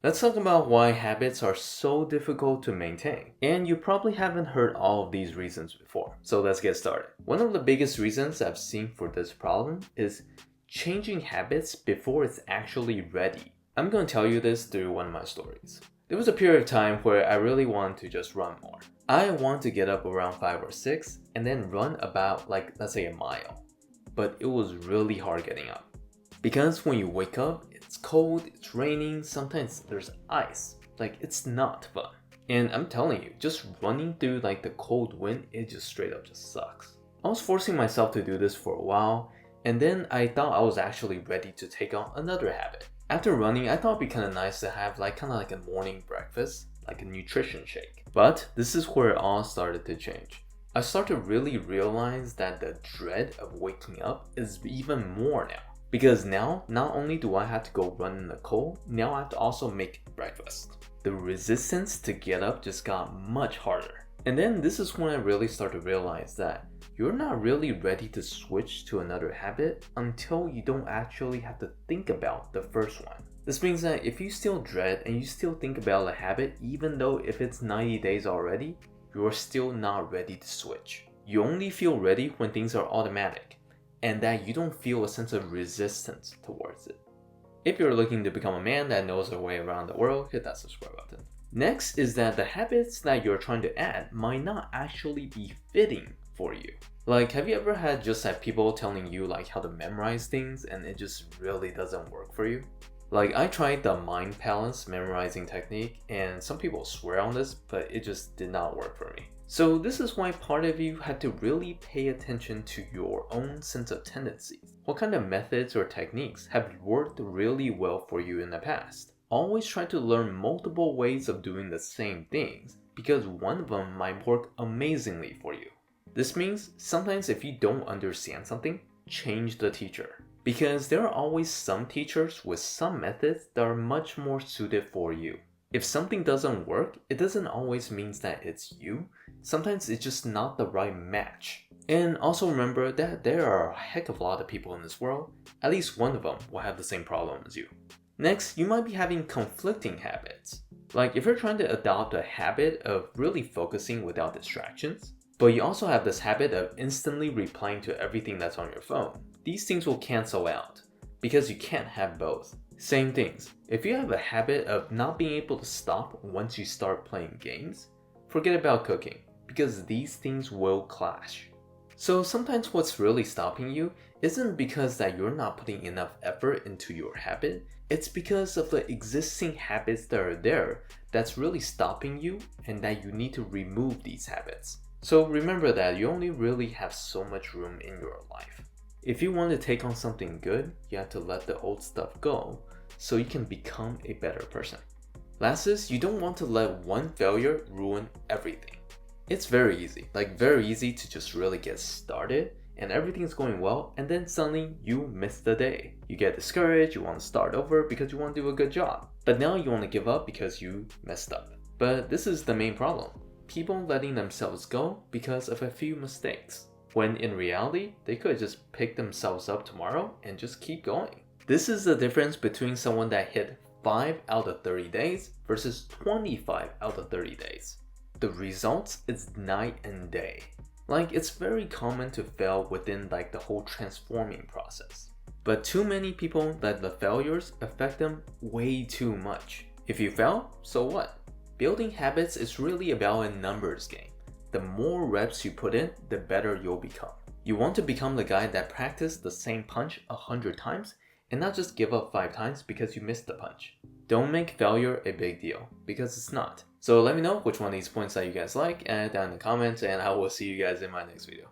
Let's talk about why habits are so difficult to maintain. And you probably haven't heard all of these reasons before, so let's get started. One of the biggest reasons I've seen for this problem is changing habits before it's actually ready. I'm going to tell you this through one of my stories. There was a period of time where I really wanted to just run more. I wanted to get up around 5 or 6 and then run about let's say a mile. But it was really hard getting up. Because when you wake up, it's cold, it's raining, sometimes there's ice. It's not fun. And I'm telling you, just running through the cold wind, it just straight up just sucks. I was forcing myself to do this for a while, and then I thought I was actually ready to take on another habit. After running, I thought it'd be kind of nice to have kind of like a morning breakfast, like a nutrition shake. But this is where it all started to change. I started to really realize that the dread of waking up is even more now. Because now, not only do I have to go run in the cold, now I have to also make breakfast. The resistance to get up just got much harder. And then this is when I really started to realize that you're not really ready to switch to another habit until you don't actually have to think about the first one. This means that if you still dread and you still think about a habit, even though if it's 90 days already, you're still not ready to switch. You only feel ready when things are automatic, and that you don't feel a sense of resistance towards it. If you're looking to become a man that knows their way around the world, hit that subscribe button. Next is that the habits that you're trying to add might not actually be fitting for you. Have you ever had just people telling you how to memorize things and it just really doesn't work for you? I tried the mind palace memorizing technique and some people swear on this, but it just did not work for me. So this is why part of you had to really pay attention to your own sense of tendencies. What kind of methods or techniques have worked really well for you in the past? Always try to learn multiple ways of doing the same things because one of them might work amazingly for you. This means sometimes if you don't understand something, change the teacher. Because there are always some teachers with some methods that are much more suited for you. If something doesn't work, it doesn't always mean that it's you. Sometimes it's just not the right match. And also remember that there are a heck of a lot of people in this world. At least one of them will have the same problem as you. Next, you might be having conflicting habits. If you're trying to adopt a habit of really focusing without distractions, but you also have this habit of instantly replying to everything that's on your phone. These things will cancel out because you can't have both. Same things. If you have a habit of not being able to stop once you start playing games, forget about cooking because these things will clash. So sometimes what's really stopping you isn't because that you're not putting enough effort into your habit, it's because of the existing habits that are there that's really stopping you and that you need to remove these habits. So remember that you only really have so much room in your life. If you want to take on something good, you have to let the old stuff go so you can become a better person. Last is, you don't want to let one failure ruin everything. It's very easy, very easy to just really get started and everything's going well and then suddenly you miss the day. You get discouraged, you want to start over because you want to do a good job. But now you want to give up because you messed up. But this is the main problem. People letting themselves go because of a few mistakes. When in reality, they could just pick themselves up tomorrow and just keep going. This is the difference between someone that hit 5 out of 30 days versus 25 out of 30 days. The results is night and day. It's very common to fail within the whole transforming process. But too many people let the failures affect them way too much. If you fail, so what? Building habits is really about a numbers game. The more reps you put in, the better you'll become. You want to become the guy that practiced the same punch 100 times and not just give up 5 times because you missed the punch. Don't make failure a big deal, because it's not. So let me know which one of these points that you guys like, add it down in the comments, and I will see you guys in my next video.